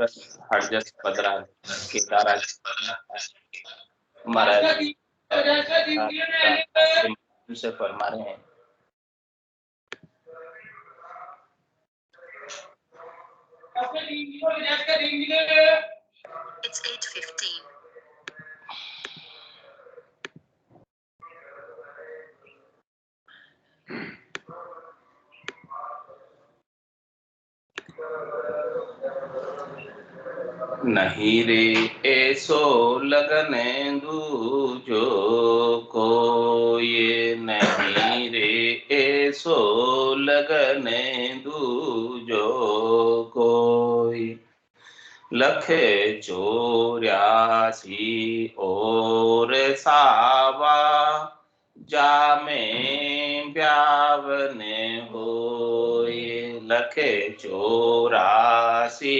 हरजस पदरा केदारा महाराज से फरमा रहे हैं। It's 8:15. नहीं रे ऐसो लगने दूजो को, ये नहीं रे ऐसो लगने दूजो कोई। लखे 84 और सावा, जामे ब्यावने होए। लखे 84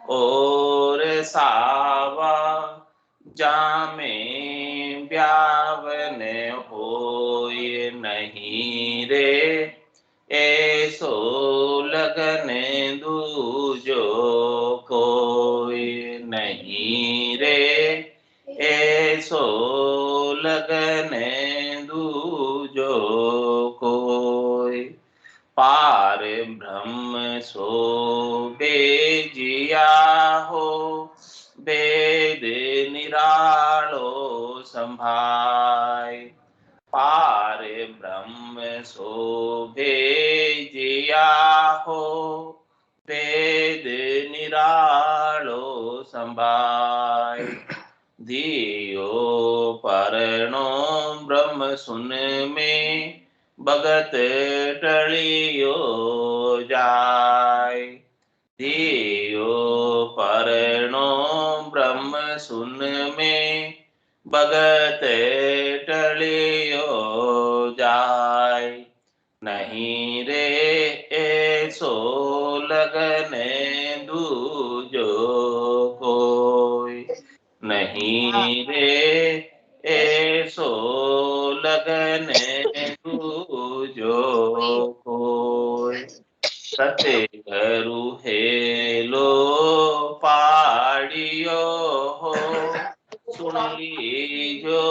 और सावा, जामे ब्यावने होए। नहीं रे ऐसो लगने दूजो कोई। नहीं रे ऐसो लगने दूजो कोई। पार ब्रह्म सो बेजिया हो, वेद निरालो संभाय। पार ब्रह्म सो भेजिया हो, वेद निरालो संभाय। धियो परणो ब्रह्म सुन में, भगत टलियो जाय। धियो परणो ब्रह्म सुन में, भगत टलियो जाय। नहीं रे ऐसो लगने दूजो कोई। नहीं रे ऐसो लगने दूजो कोई। सते घरु हेलो पाड़ियो हो, सुन लीजो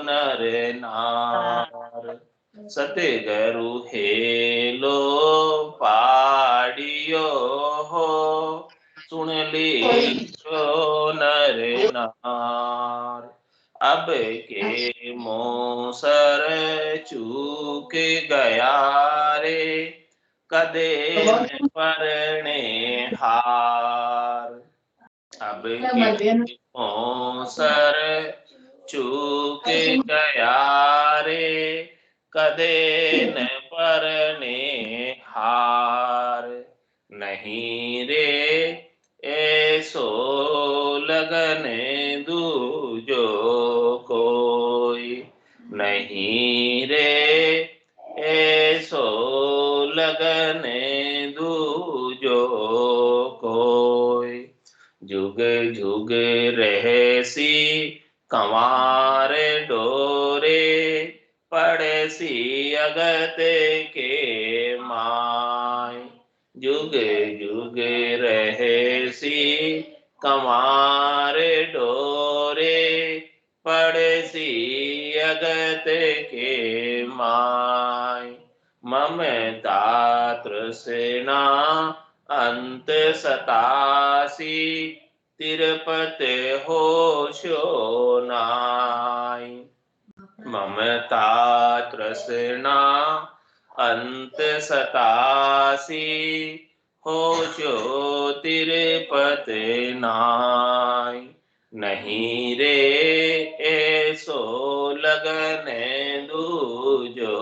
नर नार। सते घरु हेलो पाड़ियो हो, सुन लीजो नर नार। अब के मोसर चूक गया रे, कदे न परणे हार। अब के मोसर चूक गया रे, कदे न परणे हार। नहीं रे ऐसो लगने दूजो कोई। नहीं रे ऐसो लगने दूजो कोई। जुग जुग रहसी कंवार डोरे, पड़सी अगत के माय। जुग जुग रहसी कंवार डोरे, पड़सी अगत के माय। ममता तृष्णा अंत 87, तिरपत होशो नाय। ममता तृष्णा अंत 87, होशो तिरपत नाय। नहीं रे ऐसो लगने दूजो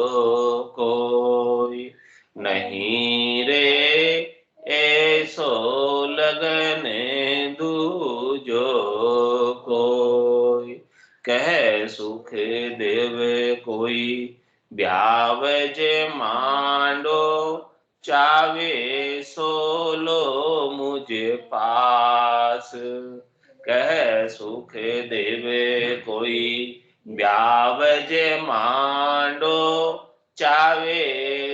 कोई। नहीं रे ऐसो लगने दूजो कोई। कह सुख देव कोई, ब्यावज मांडो, चावे सोलो मुझ पास। कह सुख देव कोई, ब्यावज मांडो, चावे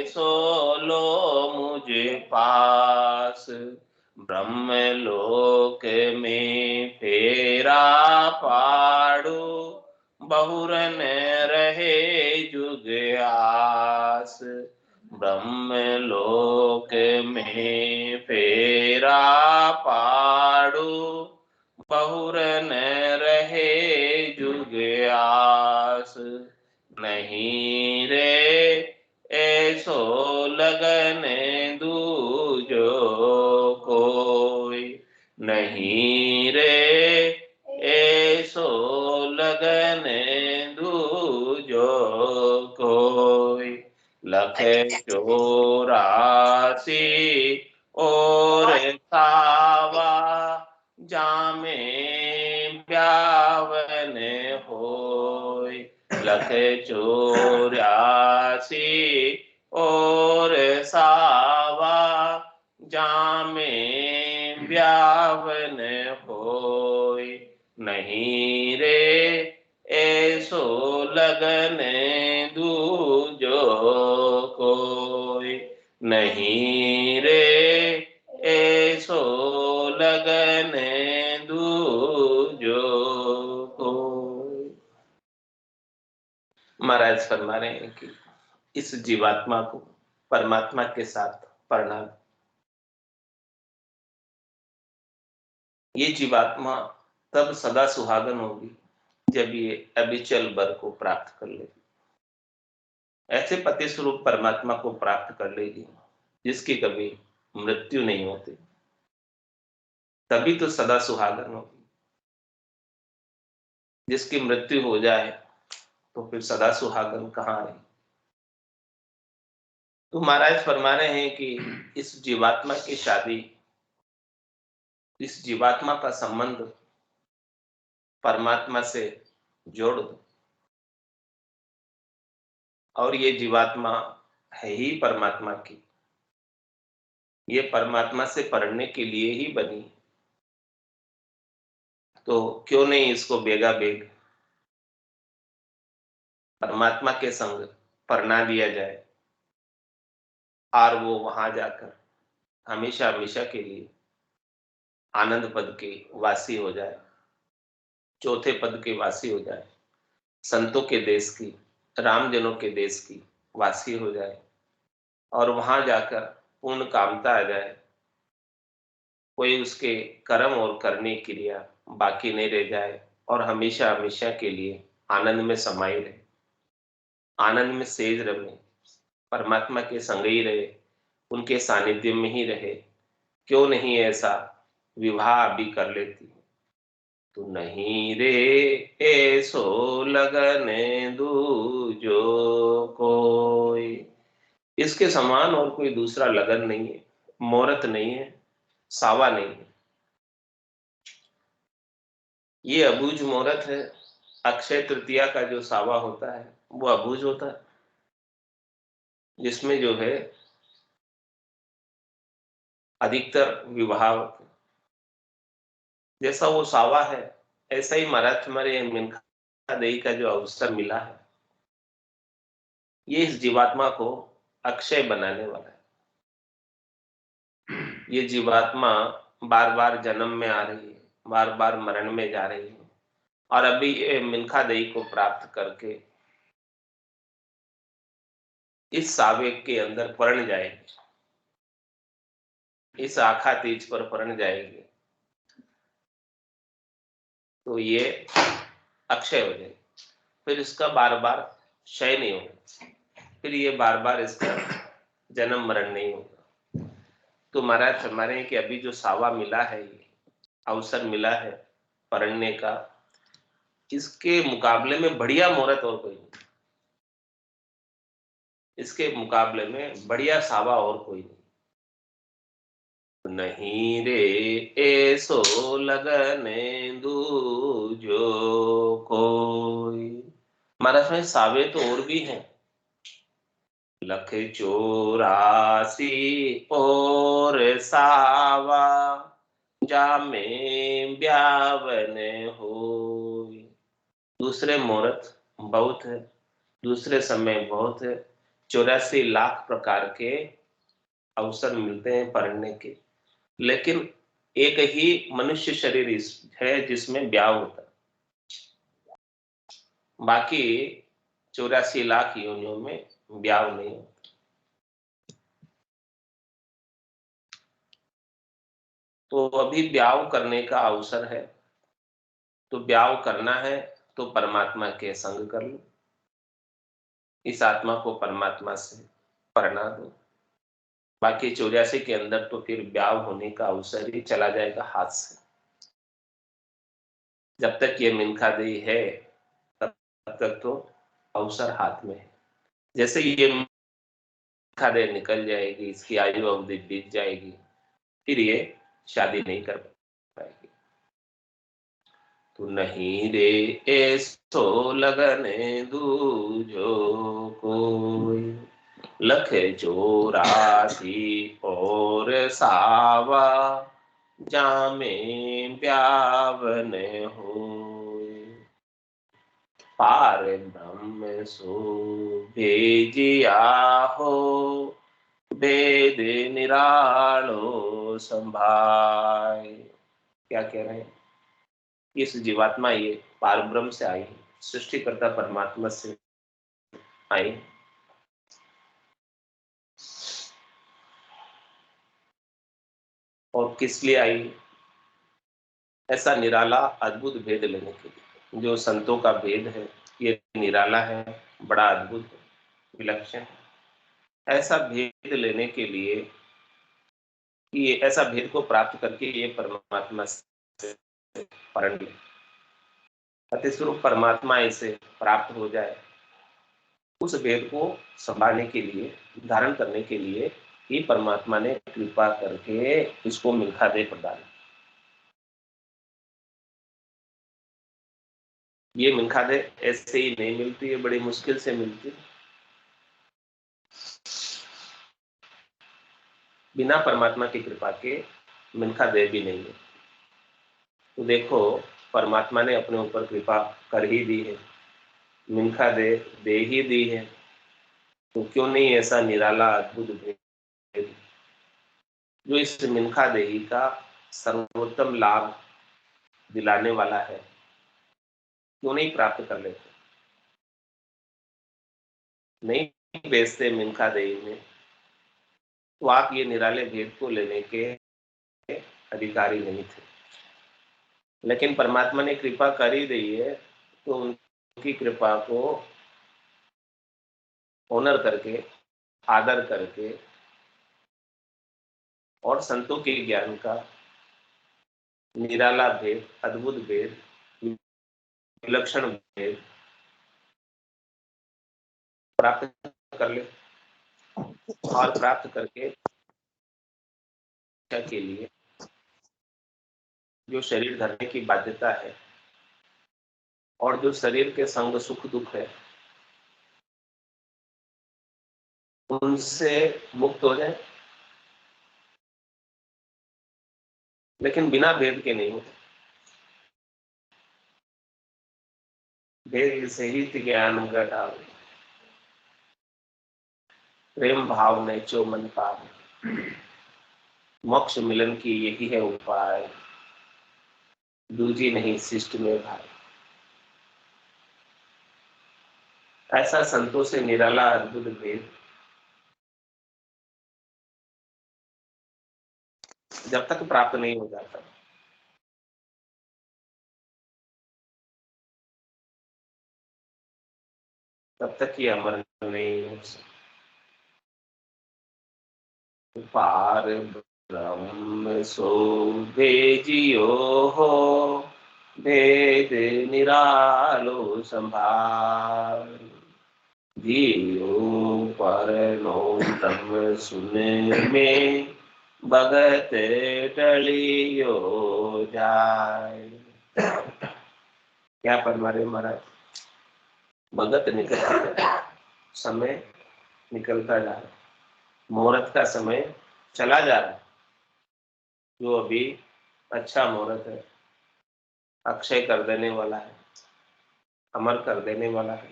सोलो मुझ पास। ब्रह्मलोक में फेरा पाड़ो, बहुरन रहे जुग आस। ब्रह्मलोक में फेरा पाड़ो, बहुरन रहे जुग आस। नहीं रे ऐसो लगन दूजो कोई, नहीं रे ऐसो लगन दूजो कोई। लख 84 और सावा, जामे ब्यावन होय। लख 84 और सावा, जामे ब्यावन होय। नहीं रे ऐसो लगन दूजो कोई, नहीं रे ऐसो लगन दूजो कोई। महाराज फरमा रहे हैं कि इस जीवात्मा को परमात्मा के साथ प्रणाम। ये जीवात्मा तब सदा सुहागन होगी जब ये अविचल बर को प्राप्त कर लेगी। ऐसे पति स्वरूप परमात्मा को प्राप्त कर लेगी जिसकी कभी मृत्यु नहीं होती, तभी तो सदा सुहागन होगी। जिसकी मृत्यु हो जाए तो फिर सदा सुहागन कहाँ रही। तो महाराज फरमा रहे हैं कि इस जीवात्मा की शादी, इस जीवात्मा का संबंध परमात्मा से जोड़ दो। और ये जीवात्मा है ही परमात्मा की, ये परमात्मा से पढ़ने के लिए ही बनी। तो क्यों नहीं इसको बेगा बेग परमात्मा के संग पढ़ना दिया जाए और वो वहां जाकर हमेशा हमेशा के लिए आनंद पद के वासी हो जाए, चौथे पद के वासी हो जाए, संतों के देश की, रामजनों के देश की वासी हो जाए और वहां जाकर पूर्ण कामता आ जाए। कोई उसके कर्म और करने क्रिया बाकी नहीं रह जाए और हमेशा हमेशा के लिए आनंद में समाये रहे, आनंद में सेज रहे, परमात्मा के संग ही रहे, उनके सानिध्य में ही रहे। क्यों नहीं ऐसा विवाह भी कर लेती। तो नहीं रे ऐसो लगन दूजो कोई, इसके समान और कोई दूसरा लगन नहीं है, मुहूर्त नहीं है, सावा नहीं है। ये अबूझ मुहूर्त है। अक्षय तृतीया का जो सावा होता है वो अबूझ होता है, जिसमें जो है अधिकतर विवाह होते हैं। जैसा वो सावा है ऐसा ही महाराज हमारे मिनखा देही का जो अवसर मिला है, ये इस जीवात्मा को अक्षय बनाने वाला है। ये जीवात्मा बार बार जन्म में आ रही है, बार बार मरण में जा रही है और अभी ये मिनखा देही को प्राप्त करके इस सावे के अंदर परण जाएगी, इस आखा तीज पर परण जाएगी। तो ये अक्षय हो जाएगी, फिर इसका बार बार क्षय नहीं होगा, फिर ये बार बार इसका जन्म मरण नहीं होगा। तो महाराज हमारे कि अभी जो सावा मिला है, ये अवसर मिला है पढ़ने का, इसके मुकाबले में बढ़िया मुहूर्त और कोई नहीं, इसके मुकाबले में बढ़िया सावा और कोई नहीं। नहीं रे ऐसो लगने दूजो कोई। महाराज में सावे तो और भी हैं। लख 84 और सावा, जामे ब्यावन होय। दूसरे मुहूर्त बहुत है, दूसरे समय बहुत है, 84 लाख प्रकार के अवसर मिलते हैं पढ़ने के, लेकिन एक ही मनुष्य शरीर है जिसमें ब्याह होता है, बाकी 84 लाख योनियों में ब्याह नहीं होता। तो अभी ब्याह करने का अवसर है, तो ब्याह करना है तो परमात्मा के संग कर लो, इस आत्मा को परमात्मा से पढ़ना दो। बाकी 84 के अंदर तो फिर ब्याह होने का अवसर ही चला जाएगा हाथ से। जब तक ये मिनखा देही है तब तक तो अवसर हाथ में है। जैसे ये मिनखा देही निकल जाएगी, इसकी आयु अवधि बीत जाएगी, फिर ये शादी नहीं कर पाएगी। तो नहीं रे ऐसो लगने दूजो कोई, लख 84 और सावा, जामे ब्यावन होय। पार ब्रह्म सो भेजिया हो, वेद निरालो संभाय। क्या कह रहे हैं? इस जीवात्मा ये पार ब्रह्म से आई, सृष्टिकर्ता परमात्मा से आई। और किस लिए आई? ऐसा निराला अद्भुत भेद लेने के लिए। जो संतों का भेद है ये निराला है, बड़ा अद्भुत है, विलक्षण है। ऐसा भेद लेने के लिए, ये ऐसा भेद को प्राप्त करके ये परमात्मा से पढ़ ले, अतिस्वरूप परमात्मा इसे प्राप्त हो जाए। उस भेद को संभालने के लिए, धारण करने के लिए ही परमात्मा ने कृपा करके इसको मिल्खा दे प्रदान। ये मिल्खा दे ऐसे ही नहीं मिलती है, बड़ी मुश्किल से मिलती है। बिना परमात्मा की कृपा के मिल्खा दे भी नहीं है। तो देखो, परमात्मा ने अपने ऊपर कृपा कर ही दी है, मिल्खा दे ही दी है, तो क्यों नहीं ऐसा निराला अद्भुत भेद जो इस मिल्खा देही का सर्वोत्तम लाभ दिलाने वाला है, क्यों नहीं प्राप्त कर लेते? नहीं बेचते मिल्खा देही में, तो आप ये निराले भेद को लेने के अधिकारी नहीं थे। लेकिन परमात्मा ने कृपा कर ही दी है, तो उनकी कृपा को ऑनर करके, आदर करके, और संतों के ज्ञान का निराला भेद, अद्भुत भेद, विलक्षण भेद प्राप्त कर ले, और प्राप्त करके के लिए जो शरीर धरने की बाध्यता है और जो शरीर के संग सुख दुख है उनसे मुक्त हो जाए, लेकिन बिना भेद के नहीं होते। भेद से ही ज्ञान घटा, प्रेम भाव ने चो मन पावे, मोक्ष मिलन की यही है उपाय, दूजी नहीं शिष्ट में भाई। ऐसा संतों से निराला अद्भुत भेद जब तक प्राप्त नहीं हो जाता, तब तक ये अमर नहीं हो सकता। पार ब्रह्म सो भेजियो हो, भेद निरालो संभाल। जियो पर नो ब्रह्म सुने में, भगत टलियो जाय। क्या फरमा रहे महाराज? भगत निकलता जा रहा है, समय निकलता जा रहा है, मुहूर्त का समय चला जा रहा है। जो अभी अच्छा मुहूर्त है, अक्षय कर देने वाला है, अमर कर देने वाला है,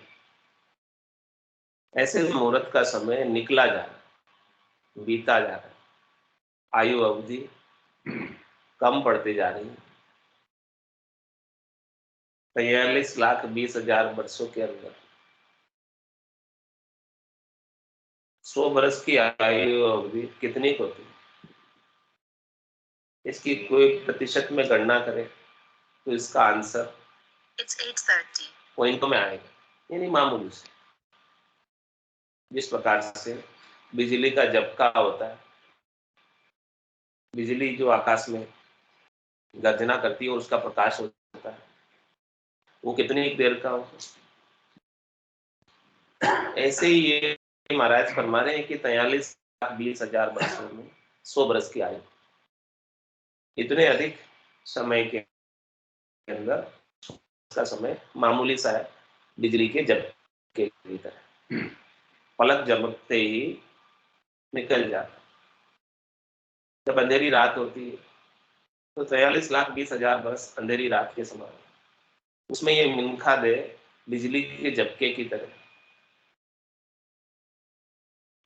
ऐसे मुहूर्त का समय निकला जा रहा है, बीता जा रहा है। आयु अवधि कम पड़ती जा रही है। 43,20,000 वर्षों के अंदर 100 बरस की आयु अवधि कितनी होती है? इसकी कोई प्रतिशत में गणना करें तो इसका आंसर It's 8:30 पॉइंटों में आएगा, यानी मामूली से। जिस प्रकार से बिजली का झपका होता है, बिजली जो आकाश में गर्जना करती है और उसका प्रकाश होता है, वो कितनी देर का होता है? ऐसे ही ये महाराज फरमा रहे हैं कि 43,20,000 वर्षों में 100 बरस की आयु, इतने अधिक समय के अंदर का समय मामूली सा है, बिजली के झपके की तरह पलक झपकते ही निकल जाता। जब अंधेरी रात होती है तो 43,20,000 वर्ष अंधेरी रात के समान, उसमें ये मिनखा दे बिजली के झपके की तरह।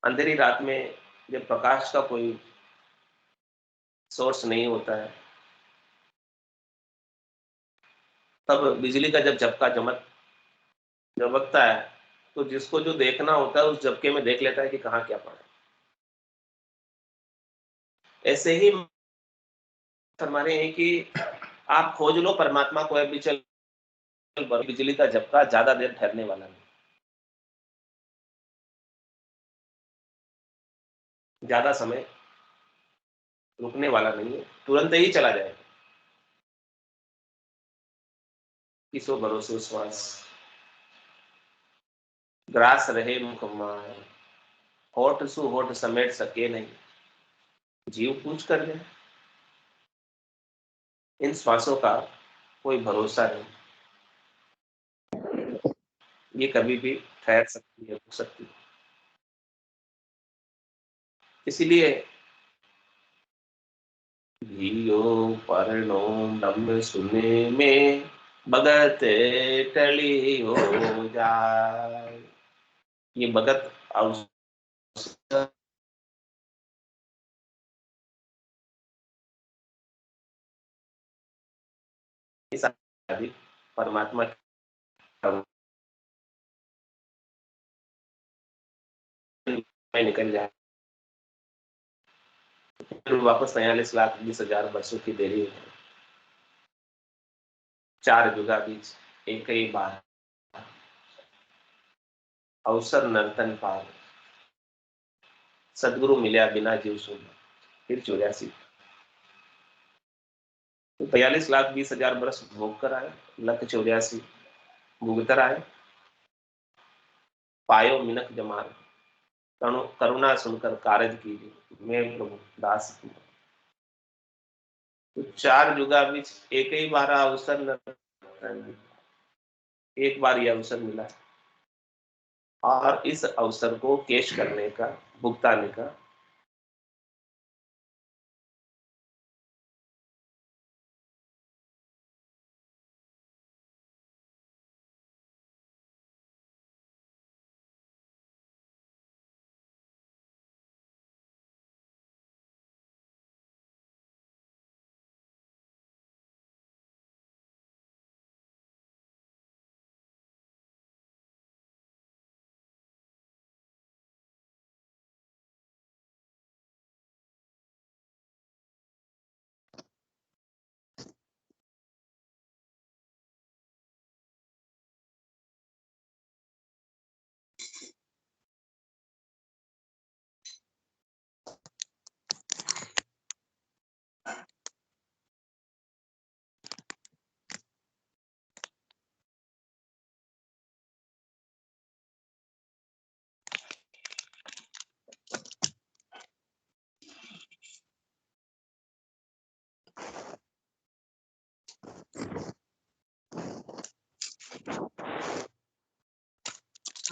अंधेरी रात में जब प्रकाश का कोई सोर्स नहीं होता है, तब बिजली का जब झपका झपकता है, तो जिसको जो देखना होता है उस झपके में देख लेता है कि कहाँ क्या पड़ा है। ऐसे ही फरमा रहे हैं कि आप खोज लो परमात्मा को, अभी चल बिजली का झपका ज्यादा देर ठहरने वाला नहीं, ज्यादा समय रुकने वाला नहीं है, तुरंत ही चला जाएगा। किसो भरोसे श्वास, ग्रास रहे मुख माय, होठ सु होठ समेट सके नहीं, जीव पूछ कर जाए। इन श्वासों का कोई भरोसा नहीं, ये कभी भी ठहर सकती है, रुक सकती है। इसीलिए धियो परनो ब्रह्म सुने में भगत टली हो जाए। ये भगत अवसर इस आदि परमात्मा में निकल जाए, फिर वापस 43,20,000 वर्षों की देरी है। 4 युगा बीच एक ही बार अवसर नर्तन पार, सदगुरु मिलया बिना जीव सुन, फिर 84। तो 43,20,000 वर्ष भोग कर आए, लख 84 भुगतर आए, पायो मिनख जमार, करुणा सुनकर कारज कीजिए, मैं प्रभु दास हूं। तो 4 युगा बीच एक ही बार अवसर नर्तन, एक बार ये अवसर मिला और इस अवसर को केश करने का, भुगताने का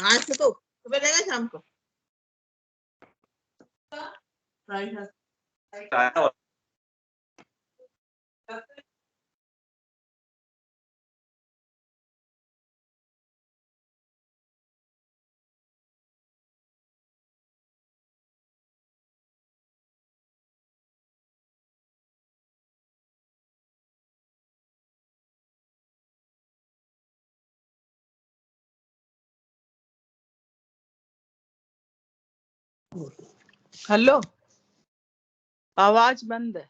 आज तो सुबह लेगा शाम को हेलो, आवाज बंद है।